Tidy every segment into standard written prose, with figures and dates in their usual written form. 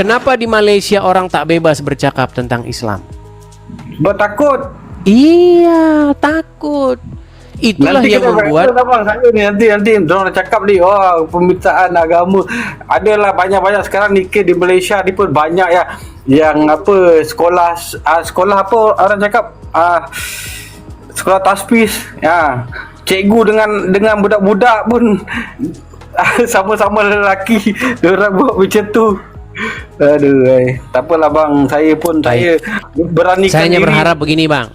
Kenapa di Malaysia orang tak bebas bercakap tentang Islam? Bertakut. Iya, takut. Itulah Nanti yang kita membuat bang, saya ni nanti orang cakap ni, oh pemberitaan agama adalah banyak sekarang nikah di Malaysia ni pun banyak ya, yang apa sekolah apa orang cakap sekolah tasbih ya, cikgu dengan budak-budak pun sama-sama lelaki diorang buat macam tu. Aduh, tak apalah bang, saya beranikan saya hanya diri. berharap begini bang,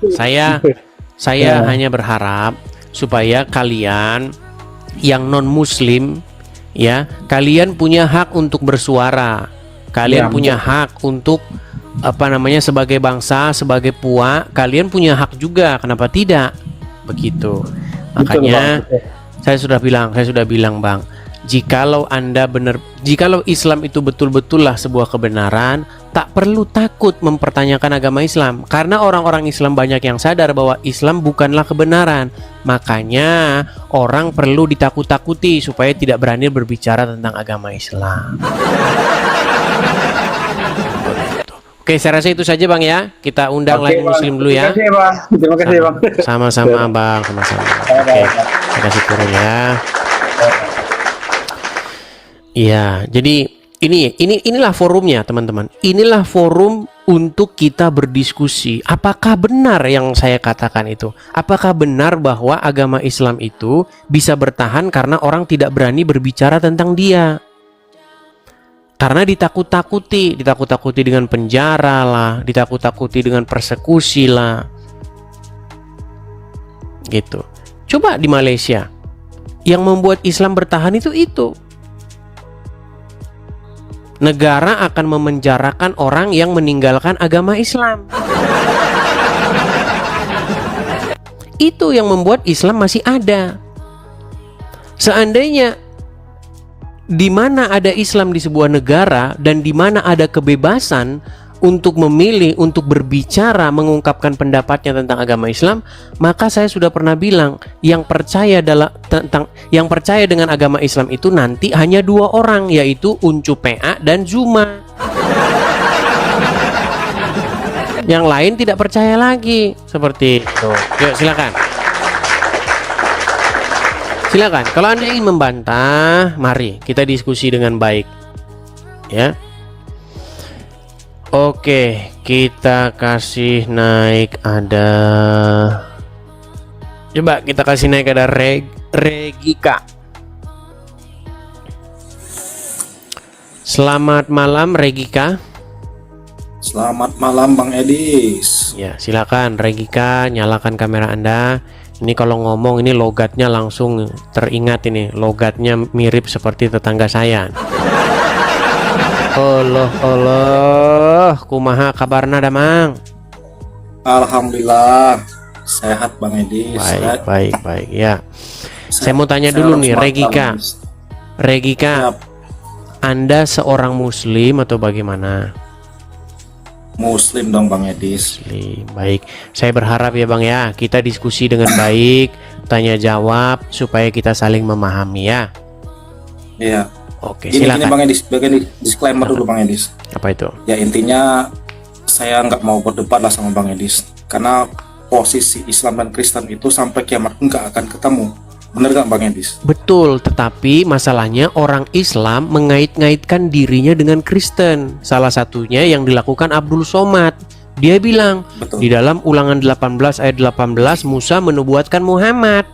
saya hanya berharap supaya kalian yang non muslim ya, kalian punya hak untuk bersuara, kalian punya hak untuk sebagai bangsa, sebagai puak, kalian punya hak juga, kenapa tidak begitu. Makanya saya sudah bilang bang, jikalau Islam itu betul-betullah sebuah kebenaran, tak perlu takut mempertanyakan agama Islam, karena orang-orang Islam banyak yang sadar bahwa Islam bukanlah kebenaran. Makanya orang perlu ditakut-takuti supaya tidak berani berbicara tentang agama Islam. Oke, saya rasa itu saja bang ya. Kita undang lagi muslim dulu ya. Terima kasih bang. Sama-sama bang, sama-sama. Oke, terima kasih turun ya. Iya, jadi inilah forumnya teman-teman. Inilah forum untuk kita berdiskusi. Apakah benar yang saya katakan itu? Apakah benar bahwa agama Islam itu bisa bertahan karena orang tidak berani berbicara tentang dia? Karena ditakut-takuti dengan penjara lah, ditakut-takuti dengan persekusi lah. Gitu. Coba di Malaysia, yang membuat Islam bertahan itu. Negara akan memenjarakan orang yang meninggalkan agama Islam. Itu yang membuat Islam masih ada. Seandainya di mana ada Islam di sebuah negara dan di mana ada kebebasan untuk memilih, untuk berbicara, mengungkapkan pendapatnya tentang agama Islam, maka saya sudah pernah bilang, yang percaya dengan agama Islam itu nanti hanya 2 orang, yaitu Uncu PA dan Zuma. Yang lain tidak percaya lagi, seperti itu. Yuk silakan. Silakan. Kalau Anda ingin membantah, mari kita diskusi dengan baik. Ya. Oke, kita kasih naik ada. Coba kita kasih naik ada Regika. Selamat malam Regika. Selamat malam Bang Edis. Ya, silakan Regika, nyalakan kamera Anda. Ini kalau ngomong ini logatnya langsung teringat, ini logatnya mirip seperti tetangga saya. Allah, kumaha kabarna damang? Alhamdulillah sehat Bang Edis. Baik ya. Saya mau tanya dulu nih Regika. Regika, Anda seorang muslim atau bagaimana? Muslim dong Bang Edis. Muslim. Baik, saya berharap ya Bang ya, kita diskusi dengan baik, tanya jawab supaya kita saling memahami ya. Iya. Oke, Gini silakan. Bang Edis, bagian disclaimer dulu Bang Edis. Apa itu? Ya intinya saya nggak mau berdebat lah sama Bang Edis, karena posisi Islam dan Kristen itu sampai kiamat nggak akan ketemu. Bener nggak Bang Edis? Betul, tetapi masalahnya orang Islam mengait-ngaitkan dirinya dengan Kristen. Salah satunya yang dilakukan Abdul Somad. Dia bilang, Betul. di dalam Ulangan 18 ayat 18 Musa menubuatkan Muhammad.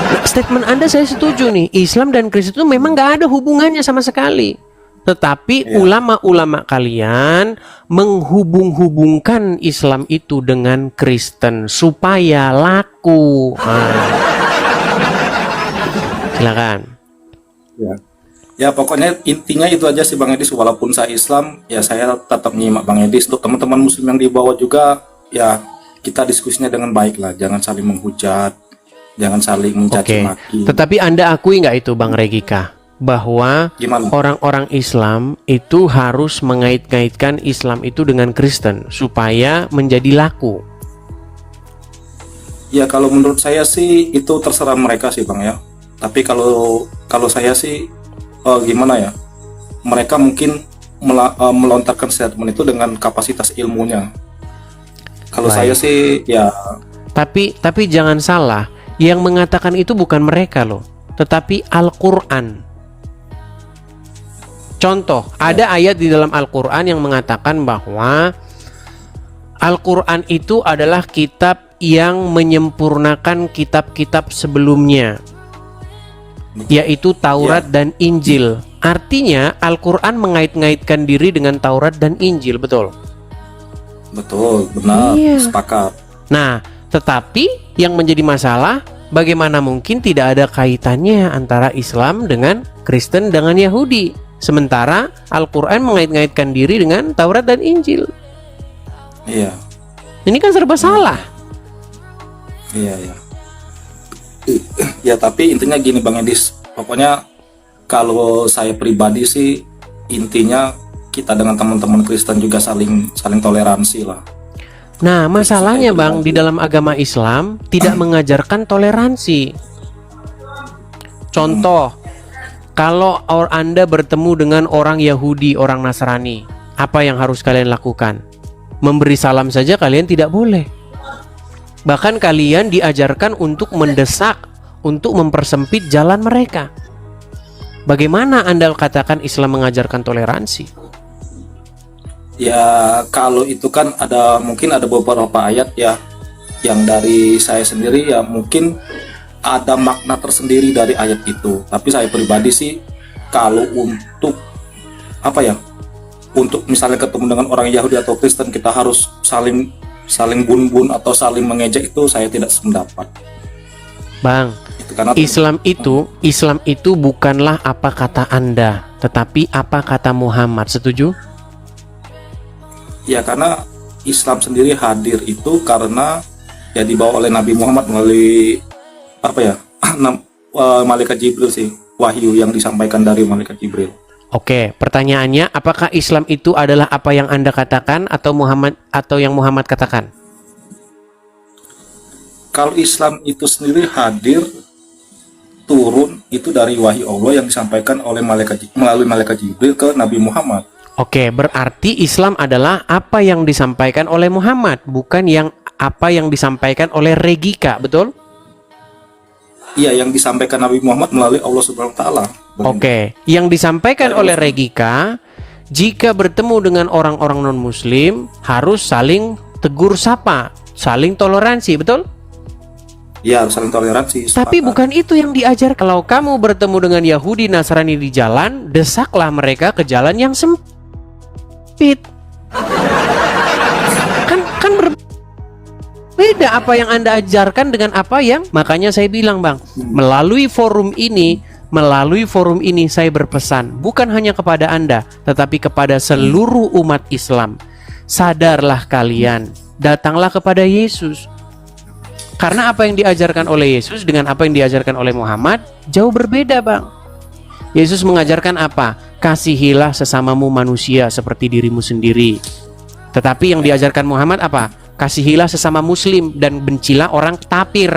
Nah, statement Anda saya setuju nih, Islam dan Kristen itu memang nggak ada hubungannya sama sekali. Tetapi ulama-ulama kalian menghubung-hubungkan Islam itu dengan Kristen supaya laku. Silakan. Ya pokoknya intinya itu aja sih Bang Edis. Walaupun saya Islam, ya saya tetap nyimak Bang Edis. Untuk teman-teman Muslim yang dibawa juga, ya kita diskusinya dengan baik lah. Jangan saling menghujat, jangan saling mencaci maki. Tetapi Anda akui nggak itu Bang Regika, bahwa orang-orang Islam itu harus mengait-ngaitkan Islam itu dengan Kristen supaya menjadi laku? Ya kalau menurut saya sih itu terserah mereka sih Bang ya. Tapi kalau saya sih gimana ya, mereka mungkin melontarkan statement itu dengan kapasitas ilmunya. Kalau Baik. saya sih ya Tapi jangan salah, yang mengatakan itu bukan mereka loh, tetapi Al-Qur'an. Contoh, ada ayat di dalam Al-Qur'an yang mengatakan bahwa Al-Qur'an itu adalah kitab yang menyempurnakan kitab-kitab sebelumnya, yaitu Taurat dan Injil. Artinya Al-Qur'an mengait-ngaitkan diri dengan Taurat dan Injil, betul? betul, benar, Iya. sepakat. Nah, tetapi yang menjadi masalah, bagaimana mungkin tidak ada kaitannya antara Islam dengan Kristen dengan Yahudi, sementara Al-Quran mengait-ngaitkan diri dengan Taurat dan Injil. Iya, Ini kan serba salah. iya, iya. Ya tapi intinya gini Bang Edis, pokoknya kalau saya pribadi sih intinya kita dengan teman-teman Kristen juga saling toleransi lah. Nah, masalahnya Bang, di dalam agama Islam tidak mengajarkan toleransi. Contoh, kalau Anda bertemu dengan orang Yahudi, orang Nasrani, apa yang harus kalian lakukan? Memberi salam saja kalian tidak boleh. Bahkan kalian diajarkan untuk mendesak, untuk mempersempit jalan mereka. Bagaimana Anda katakan Islam mengajarkan toleransi? Ya kalau itu kan mungkin ada beberapa ayat ya yang dari saya sendiri ya mungkin ada makna tersendiri dari ayat itu. Tapi saya pribadi sih kalau untuk apa ya, untuk misalnya ketemu dengan orang Yahudi atau Kristen kita harus saling bun-bun atau saling mengejek, itu saya tidak sependapat. Bang, Itu karena Islam itu bukanlah apa kata Anda, tetapi apa kata Muhammad. Setuju? ya karena Islam sendiri hadir itu karena ya dibawa oleh Nabi Muhammad melalui apa ya malaikat Jibril sih, wahyu yang disampaikan dari malaikat Jibril. Oke, pertanyaannya, apakah Islam itu adalah apa yang Anda katakan atau yang Muhammad katakan? Kalau Islam itu sendiri hadir turun itu dari wahyu Allah yang disampaikan oleh melalui malaikat Jibril ke Nabi Muhammad. Oke, berarti Islam adalah apa yang disampaikan oleh Muhammad, bukan apa yang disampaikan oleh Regika, betul? Iya, yang disampaikan Nabi Muhammad melalui Allah Subhanahu wa taala. Oke, yang disampaikan oleh Regika, jika bertemu dengan orang-orang non-muslim harus saling tegur sapa, saling toleransi, betul? Iya, harus saling toleransi. Tapi sepakat. bukan itu yang diajar. Kalau kamu bertemu dengan Yahudi Nasrani di jalan, desaklah mereka ke jalan yang sempit. Kan berbeda apa yang Anda ajarkan dengan apa yang, makanya saya bilang Bang, melalui forum ini saya berpesan bukan hanya kepada Anda, tetapi kepada seluruh umat Islam. Sadarlah kalian, datanglah kepada Yesus. Karena apa yang diajarkan oleh Yesus dengan apa yang diajarkan oleh Muhammad jauh berbeda, Bang. Yesus mengajarkan apa? Kasihilah sesamamu manusia seperti dirimu sendiri. Tetapi yang diajarkan Muhammad apa? Kasihilah sesama muslim dan bencilah orang kafir.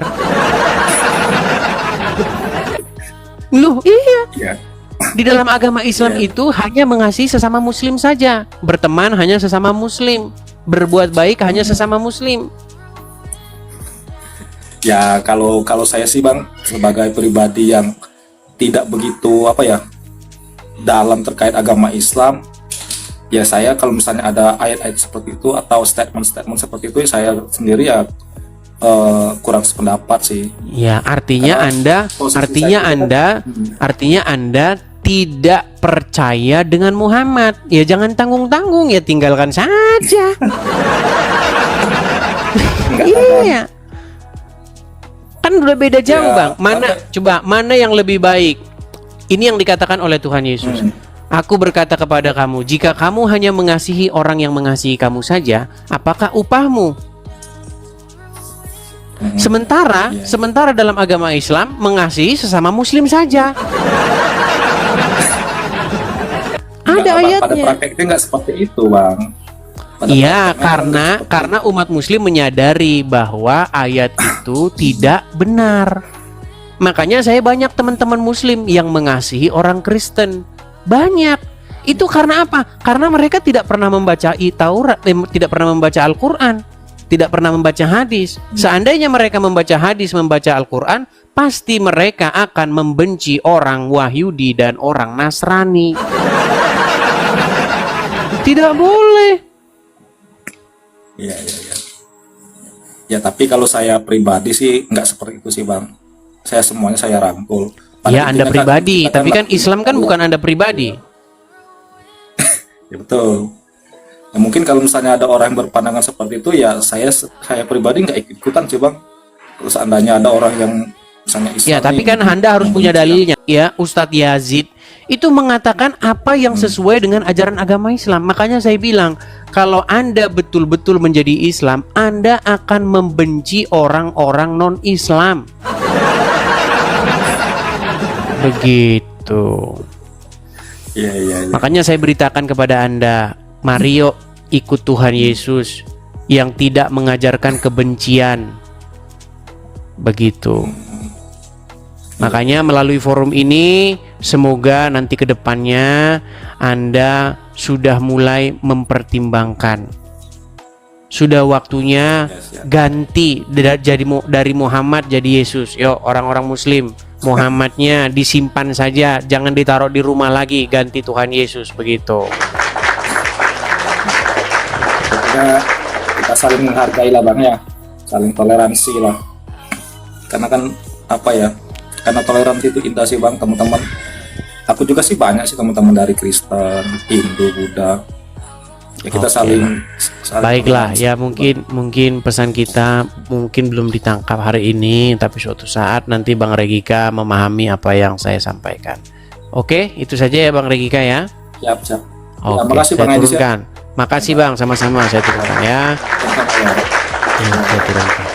Loh, iya. Di dalam agama Islam itu hanya mengasihi sesama muslim saja. Berteman hanya sesama muslim. Berbuat baik hanya sesama muslim. Ya kalau saya sih Bang, sebagai pribadi yang tidak begitu dalam terkait agama Islam, ya saya kalau misalnya ada ayat-ayat seperti itu atau statement-statement seperti itu, saya sendiri ya kurang sependapat sih. Ya, artinya Anda tidak percaya dengan Muhammad. Ya jangan tanggung-tanggung, ya tinggalkan saja. Iya. Kan udah beda jauh, Bang. Mana yang lebih baik? Ini yang dikatakan oleh Tuhan Yesus. Aku berkata kepada kamu, jika kamu hanya mengasihi orang yang mengasihi kamu saja, apakah upahmu? Sementara dalam agama Islam mengasihi sesama muslim saja. Ada ayatnya. Pada prakteknya nggak seperti itu, Bang. Iya, karena umat muslim menyadari bahwa ayat itu tidak benar. Makanya saya banyak teman-teman muslim yang mengasihi orang Kristen. Banyak. Itu karena apa? Karena mereka tidak pernah membaca Taurat, tidak pernah membaca Al-Quran, tidak pernah membaca hadis. Seandainya mereka membaca hadis, membaca Al-Quran, pasti mereka akan membenci orang Wahyudi dan orang Nasrani. Tidak boleh. Iya. Ya, tapi kalau saya pribadi sih nggak seperti itu sih, Bang. Semuanya saya rangkul. Ya, Anda pribadi, tapi kan Islam kan bukan Anda pribadi. Ya, betul. Ya, mungkin kalau misalnya ada orang yang berpandangan seperti itu, ya saya pribadi nggak ikut-ikutan sih, Bang. Kalau seandainya ada orang yang misalnya Islam. Ya, tapi kan Anda harus punya dalilnya. Ya, Ustadz Yazid itu mengatakan apa yang sesuai dengan ajaran agama Islam. Makanya saya bilang, kalau Anda betul-betul menjadi Islam, Anda akan membenci orang-orang non-Islam. Begitu. Iya. Makanya saya beritakan kepada Anda, mari yuk ikut Tuhan Yesus yang tidak mengajarkan kebencian. Begitu. Makanya melalui forum ini, semoga nanti ke depannya Anda sudah mulai mempertimbangkan. Sudah waktunya ganti dari Muhammad jadi Yesus. Yuk orang-orang Muslim, Muhammadnya disimpan saja, jangan ditaruh di rumah lagi, ganti Tuhan Yesus, begitu. Kita saling menghargai lah, Bang, ya, saling toleransi lah. Karena kan apa ya? Karena toleransi itu indah sih, Bang, teman-teman. Aku juga sih banyak sih teman-teman dari Kristen, Hindu, Buddha. Ya kita saling baiklah ya, mungkin pesan kita mungkin belum ditangkap hari ini, tapi suatu saat nanti Bang Regika memahami apa yang saya sampaikan. Oke, itu saja ya Bang Regika ya. Siap. Oke, makasih, saya Bang Edis, turunkan. Makasih Bang, sama-sama saya turunkan ya. Ya. Saya turunkan.